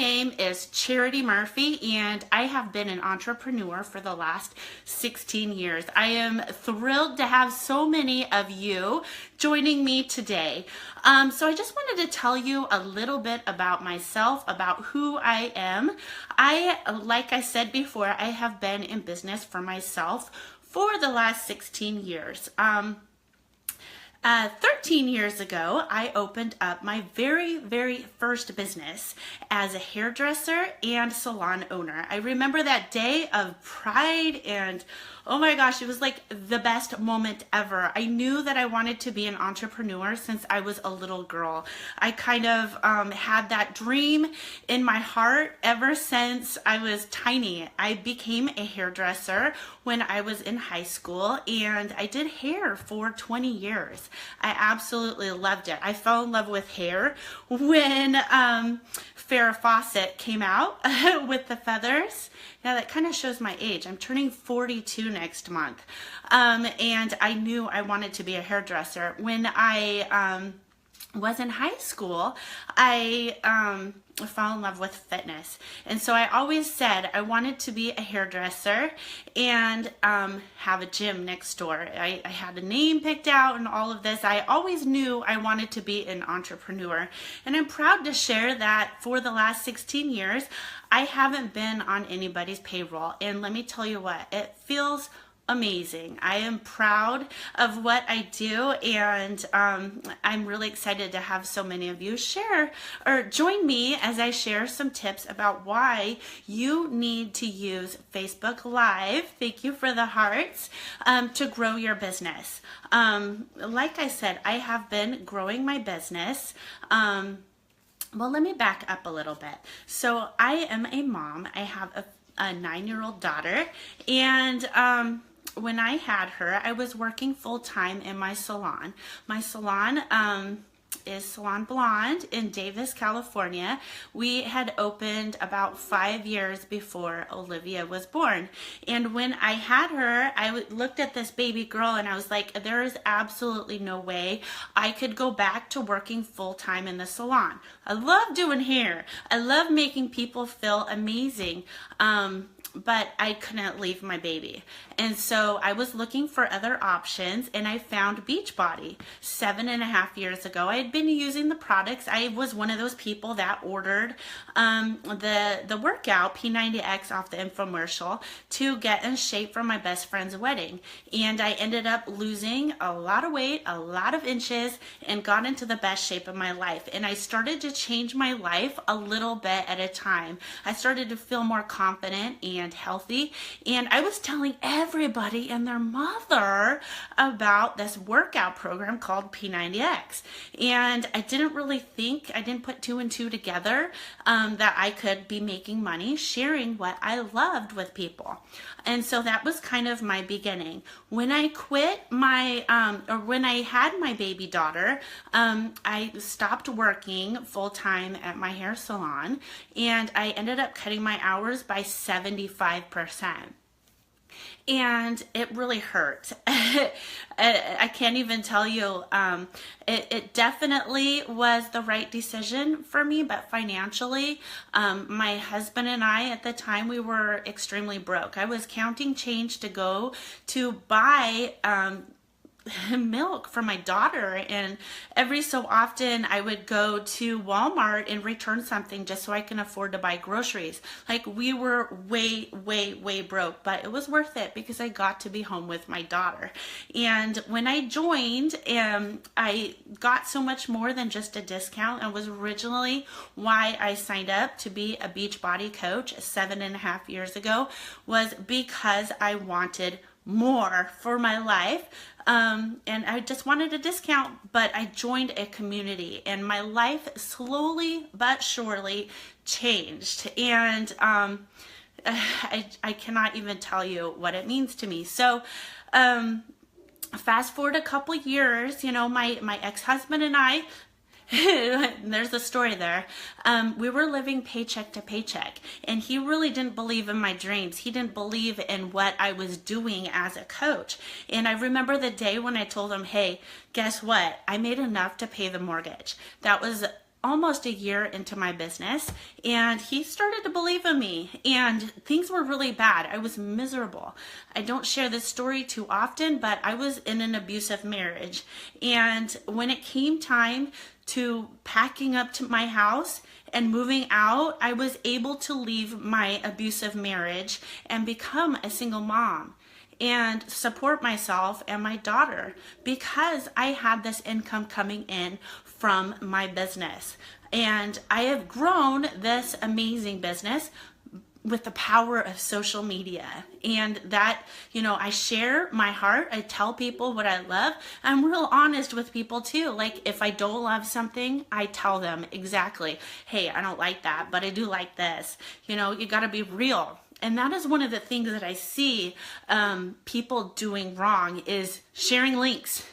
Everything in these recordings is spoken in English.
name is Charity Murphy, and I have been an entrepreneur for the last 16 years. I am thrilled to have so many of you joining me today. So I just wanted to tell you a little bit about myself, about who I am. Like I said before, I have been in business for myself for the last 16 years. 13 years ago, I opened up my very first business as a hairdresser and salon owner. I remember that day of pride, and oh my gosh, it was like the best moment ever. I knew that I wanted to be an entrepreneur since I was a little girl. I kind of had that dream in my heart ever since I was tiny. I became a hairdresser when I was in high school, and I did hair for 20 years. I absolutely loved it. I fell in love with hair when Farrah Fawcett came out with the feathers. Now that kind of shows my age. I'm turning 42 next month. And I knew I wanted to be a hairdresser. When I was in high school, I fell in love with fitness. And so I always said I wanted to be a hairdresser and have a gym next door. I had a name picked out and all of this. I always knew I wanted to be an entrepreneur. And I'm proud to share that for the last 16 years, I haven't been on anybody's payroll. And let me tell you what, it feels amazing. I am proud of what I do, and I'm really excited to have so many of you share or join me as I share some tips about why you need to use Facebook Live, thank you for the hearts, to grow your business. Like I said, I have been growing my business. Well, let me back up a little bit. So I am a mom. I have a 9-year-old daughter, and when I had her, I was working full-time in my salon. My salon is Salon Blonde in Davis, California. We had opened about 5 years before Olivia was born. And when I had her, I looked at this baby girl and I was like, there is absolutely no way I could go back to working full-time in the salon. I love doing hair. I love making people feel amazing. But I couldn't leave my baby. And so I was looking for other options, and I found Beachbody 7.5 years ago. I had been using the products. I was one of those people that ordered the workout P90X off the infomercial to get in shape for my best friend's wedding. And I ended up losing a lot of weight, a lot of inches, and got into the best shape of my life. And I started to change my life a little bit at a time. I started to feel more confident and healthy, and I was telling everybody and their mother about this workout program called P90X. And I didn't really think, I didn't put two and two together, that I could be making money sharing what I loved with people. And so that was kind of my beginning. When I quit my, or when I had my baby daughter, I stopped working full-time at my hair salon, and I ended up cutting my hours by 75%. And it really hurt. I can't even tell you. It definitely was the right decision for me, but financially, my husband and I at the time, we were extremely broke. I was counting change to go to buy milk for my daughter, and every so often I would go to Walmart and return something just so I can afford to buy groceries. Like, we were way broke, but it was worth it because I got to be home with my daughter. And when I joined, I got so much more than just a discount. It was originally why I signed up to be a Beachbody coach 7.5 years ago, was because I wanted more for my life. And I just wanted a discount, but I joined a community, and my life slowly but surely changed. And I cannot even tell you what it means to me. So fast forward a couple years, you know, my ex-husband and I, there's a story there. We were living paycheck to paycheck, and he really didn't believe in my dreams. He didn't believe in what I was doing as a coach. And I remember the day when I told him, hey, guess what? I made enough to pay the mortgage. That was almost a year into my business, and he started to believe in me, and things were really bad. I was miserable. I don't share this story too often, but I was in an abusive marriage, and when it came time to packing up to my house and moving out, I was able to leave my abusive marriage and become a single mom and support myself and my daughter because I had this income coming in from my business. And I have grown this amazing business with the power of social media. And that, I share my heart. I tell people what I love. I'm real honest with people too. Like if I don't love something, I tell them exactly, hey, I don't like that, but I do like this. You got to be real. And that is one of the things that I see people doing wrong is sharing links.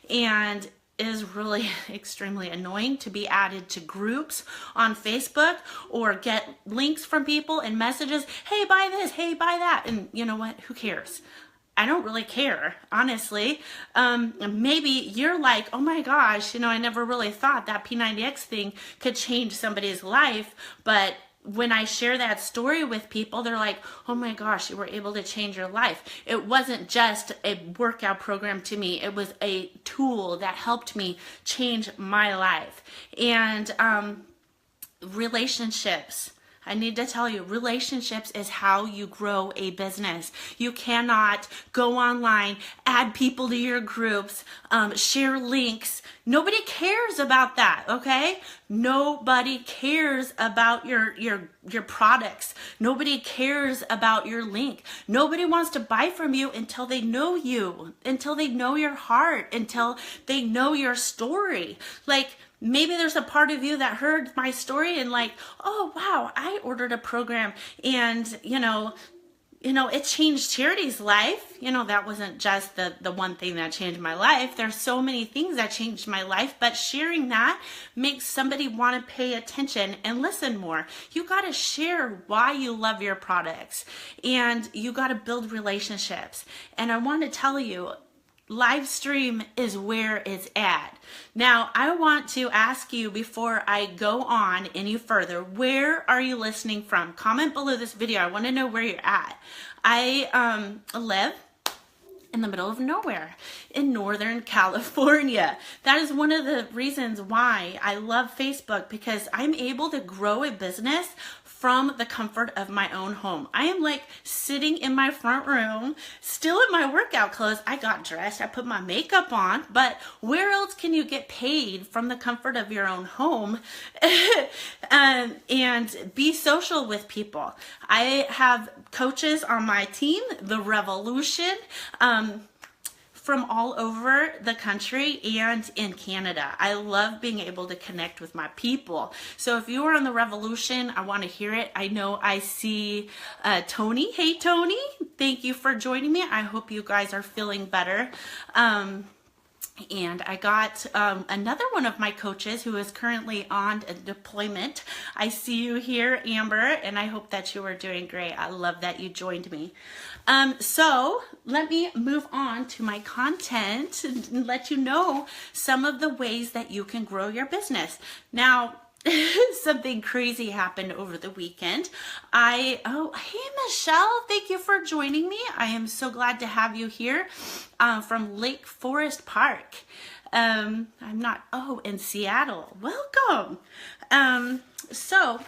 And it is really extremely annoying to be added to groups on Facebook or get links from people and messages, hey, buy this, hey, buy that. And you know what? Who cares? I don't really care, honestly. Maybe you're like, oh my gosh, I never really thought that P90X thing could change somebody's life. But when I share that story with people, they're like, oh my gosh, you were able to change your life. It wasn't just a workout program to me. It was a tool that helped me change my life. And relationships. I need to tell you, relationships is how you grow a business. You cannot go online, add people to your groups, share links. Nobody cares about that, okay? Nobody cares about your products. Nobody cares about your link. Nobody wants to buy from you until they know you, until they know your heart, until they know your story. Like, maybe there's a part of you that heard my story and like, oh, wow, I ordered a program and, it changed Charity's life. That wasn't just the one thing that changed my life. There's so many things that changed my life, but sharing that makes somebody want to pay attention and listen more. You got to share why you love your products and you got to build relationships. And I want to tell you, live stream is where it's at. Now, I want to ask you before I go on any further, where are you listening from? Comment below this video. I want to know where you're at. I live in the middle of nowhere in Northern California. That is one of the reasons why I love Facebook, because I'm able to grow a business from the comfort of my own home. I am like sitting in my front room, still in my workout clothes. I got dressed, I put my makeup on, but where else can you get paid from the comfort of your own home and be social with people? I have coaches on my team, The Revolution, from all over the country and in Canada. I love being able to connect with my people. So if you are on The Revolution, I want to hear it. I know I see Tony. Hey, Tony. Thank you for joining me. I hope you guys are feeling better. And I got another one of my coaches who is currently on a deployment. I see you here, Amber, and I hope that you are doing great. I love that you joined me. So let me move on to my content and let you know some of the ways that you can grow your business. Now, something crazy happened over the weekend. Hey Michelle, thank you for joining me. I am so glad to have you here from Lake Forest Park. In Seattle. Welcome. So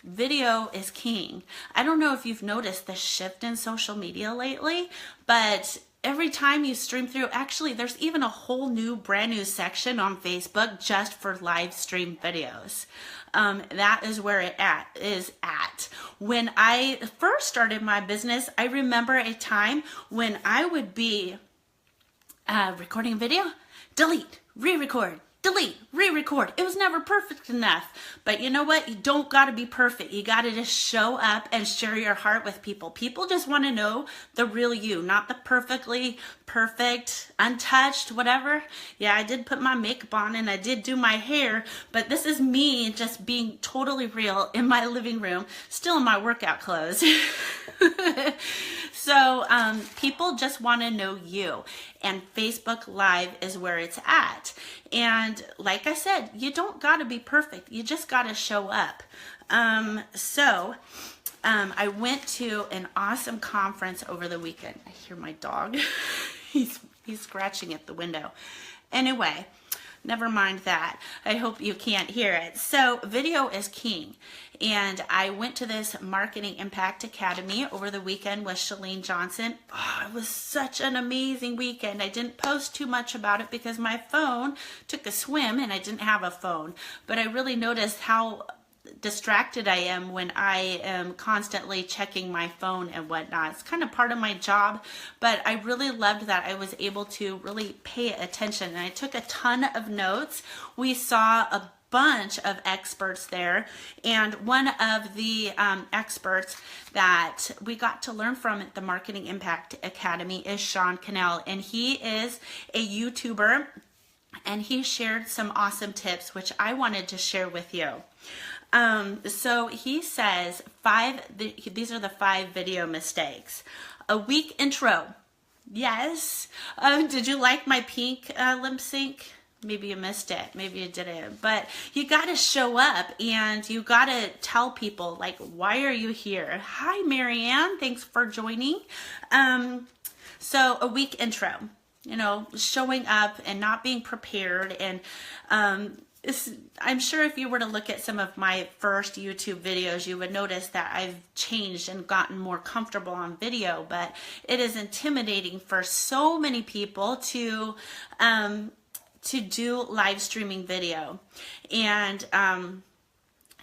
video is king. I don't know if you've noticed the shift in social media lately, but every time you stream through, actually, there's even a whole brand new section on Facebook just for live stream videos. That is where it is at. When I first started my business, I remember a time when I would be recording a video, delete, re-record, delete, re-record. It was never perfect enough. But you know what? You don't got to be perfect. You got to just show up and share your heart with people. People just want to know the real you, not the perfectly perfect, untouched, whatever. Yeah, I did put my makeup on and I did do my hair, but this is me just being totally real in my living room, still in my workout clothes. So people just want to know you, and Facebook Live is where it's at. And like I said, you don't got to be perfect. You just got to show up. I went to an awesome conference over the weekend. I hear my dog. He's scratching at the window. Anyway, never mind that. I hope you can't hear it. So video is king. And I went to this Marketing Impact Academy over the weekend with Chalene Johnson. Oh, it was such an amazing weekend. I didn't post too much about it because my phone took a swim and I didn't have a phone. But I really noticed how distracted I am when I am constantly checking my phone and whatnot. It's kind of part of my job, but I really loved that I was able to really pay attention, and I took a ton of notes. We saw a bunch of experts there, and one of the experts that we got to learn from at the Marketing Impact Academy is Sean Cannell, and he is a YouTuber, and he shared some awesome tips which I wanted to share with you. So he says these are the 5 video mistakes. A weak intro. Yes. Did you like my pink lip sync? Maybe you missed it. Maybe you didn't. But you got to show up and you got to tell people, like, why are you here? Hi, Marianne. Thanks for joining. So a weak intro. You know, showing up and not being prepared, and I'm sure if you were to look at some of my first YouTube videos, you would notice that I've changed and gotten more comfortable on video, but it is intimidating for so many people to do live streaming video. And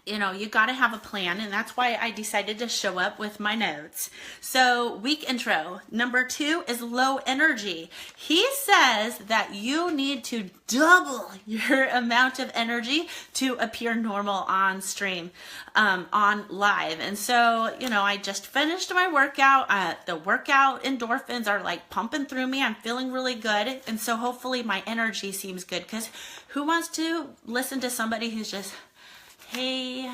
you know, you got to have a plan, and that's why I decided to show up with my notes. So, weak intro. Number 2 is low energy. He says that you need to double your amount of energy to appear normal on stream, on live. And so, you know, I just finished my workout. The workout endorphins are like pumping through me. I'm feeling really good. And so hopefully my energy seems good, because who wants to listen to somebody who's just, hey,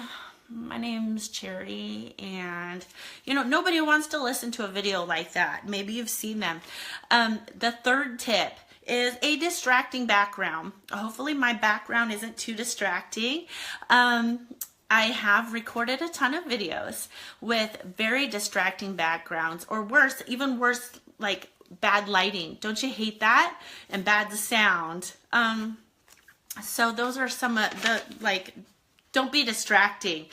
my name's Charity, and you know, nobody wants to listen to a video like that. Maybe you've seen them. The 3rd tip is a distracting background. Hopefully my background isn't too distracting. I have recorded a ton of videos with very distracting backgrounds, or worse, even worse, like bad lighting. Don't you hate that? And bad sound. So those are some of the, like, don't be distracting.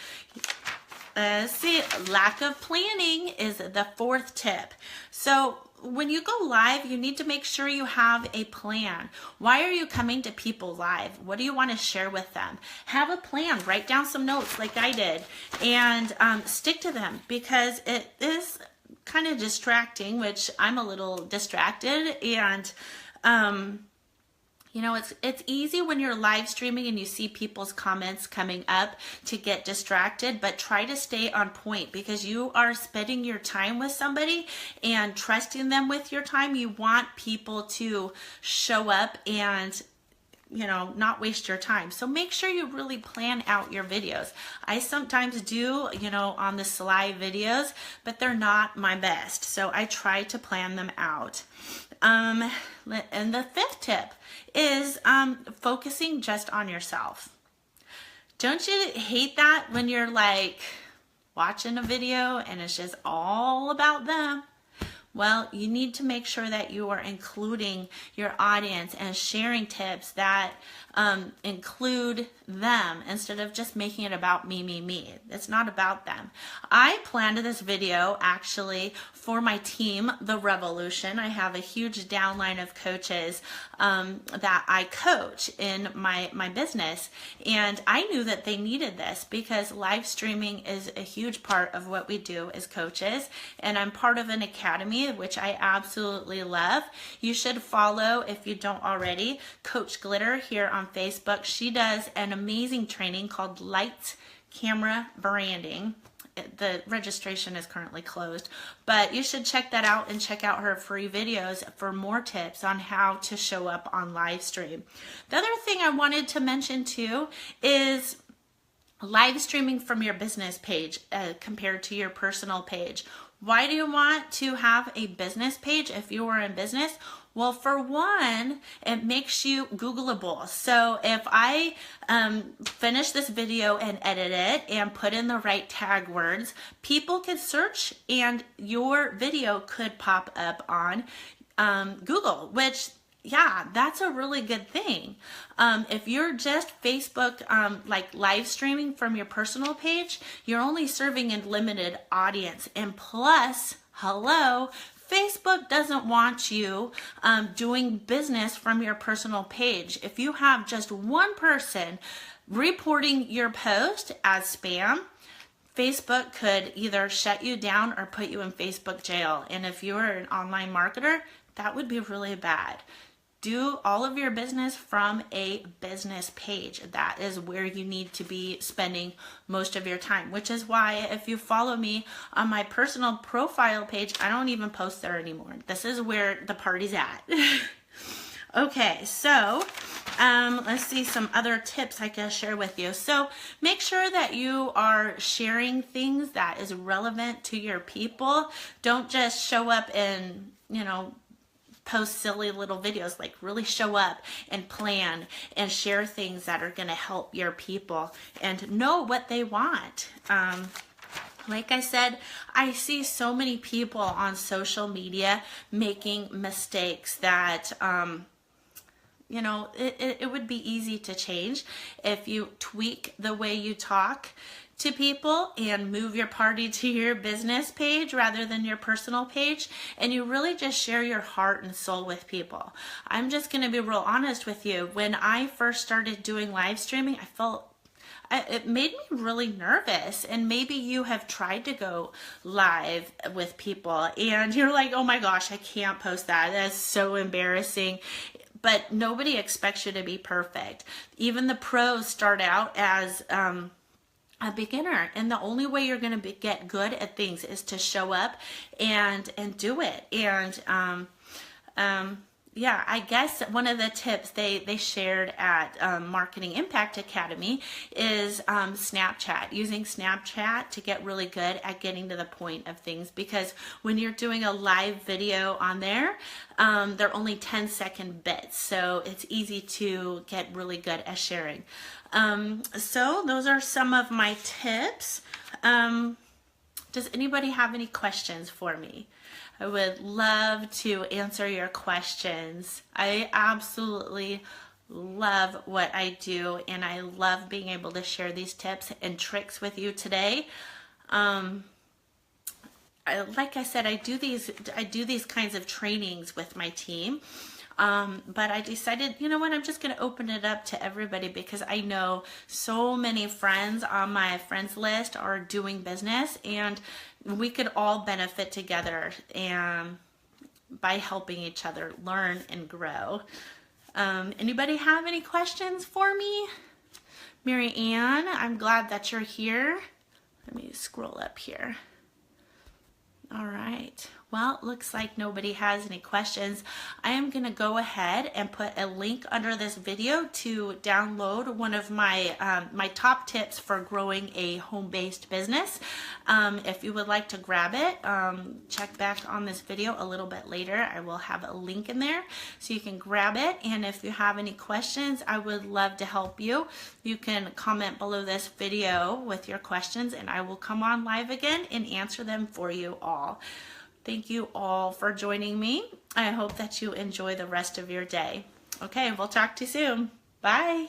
See, lack of planning is the 4th tip. So when you go live, you need to make sure you have a plan. Why are you coming to people live? What do you want to share with them? Have a plan. Write down some notes like I did, and stick to them, because it is kind of distracting, which I'm a little distracted, and you know, it's easy when you're live streaming and you see people's comments coming up to get distracted, but try to stay on point, because you are spending your time with somebody and trusting them with your time. You want people to show up and, you know, not waste your time. So make sure you really plan out your videos. I sometimes do, you know, on the sly videos, but they're not my best. So I try to plan them out. And the 5th tip is focusing just on yourself. Don't you hate that when you're like watching a video and it's just all about them? Well, you need to make sure that you are including your audience and sharing tips that include them, instead of just making it about me. It's not about them. I planned this video actually for my team, The Revolution. I have a huge downline of coaches that I coach in my business, and I knew that they needed this, because live streaming is a huge part of what we do as coaches, and I'm part of an academy, which I absolutely love. You should follow, if you don't already, Coach Glitter here on Facebook. She does an amazing training called Lights Camera Branding. The registration is currently closed, but you should check that out and check out her free videos for more tips on how to show up on live stream. The other thing I wanted to mention too is live streaming from your business page compared to your personal page. Why do you want to have a business page if you are in business? Well, for one, it makes you Googleable. So if I finish this video and edit it and put in the right tag words, people could search and your video could pop up on Google, which, yeah, that's a really good thing. If you're just Facebook like live streaming from your personal page, you're only serving a limited audience. And plus, hello, Facebook doesn't want you doing business from your personal page. If you have just one person reporting your post as spam, Facebook could either shut you down or put you in Facebook jail. And if you're an online marketer, that would be really bad. Do all of your business from a business page. That is where you need to be spending most of your time, which is why if you follow me on my personal profile page, I don't even post there anymore. This is where the party's at. Okay, so let's see some other tips I can share with you. So make sure that you are sharing things that is relevant to your people. Don't just show up and, post silly little videos. Like, really show up and plan and share things that are going to help your people and know what they want. Like I said, I see so many people on social media making mistakes that it would be easy to change if you tweak the way you talk to people and move your party to your business page rather than your personal page, and you really just share your heart and soul with people. I'm just going to be real honest with you. When I first started doing live streaming, it made me really nervous. And maybe you have tried to go live with people and you're like, oh my gosh, I can't post that. That's so embarrassing. But nobody expects you to be perfect. Even the pros start out as a beginner, and the only way you're going to get good at things is to show up and do it. And yeah, I guess one of the tips they shared at Marketing Impact Academy is Snapchat. Using Snapchat to get really good at getting to the point of things, because when you're doing a live video on there, they're only 10-second bits, so it's easy to get really good at sharing. So those are some of my tips. Does anybody have any questions for me? I would love to answer your questions. I absolutely love what I do, and I love being able to share these tips and tricks with you today. Like I said, I do these kinds of trainings with my team. But I decided, you know what, I'm just going to open it up to everybody, because I know so many friends on my friends list are doing business, and we could all benefit together and by helping each other learn and grow. Anybody have any questions for me? Mary Ann, I'm glad that you're here. Let me scroll up here. All right. Well, it looks like nobody has any questions. I am going to go ahead and put a link under this video to download one of my my top tips for growing a home-based business. If you would like to grab it, check back on this video a little bit later. I will have a link in there so you can grab it. And if you have any questions, I would love to help you. You can comment below this video with your questions, and I will come on live again and answer them for you all. Thank you all for joining me. I hope that you enjoy the rest of your day. Okay, we'll talk to you soon. Bye.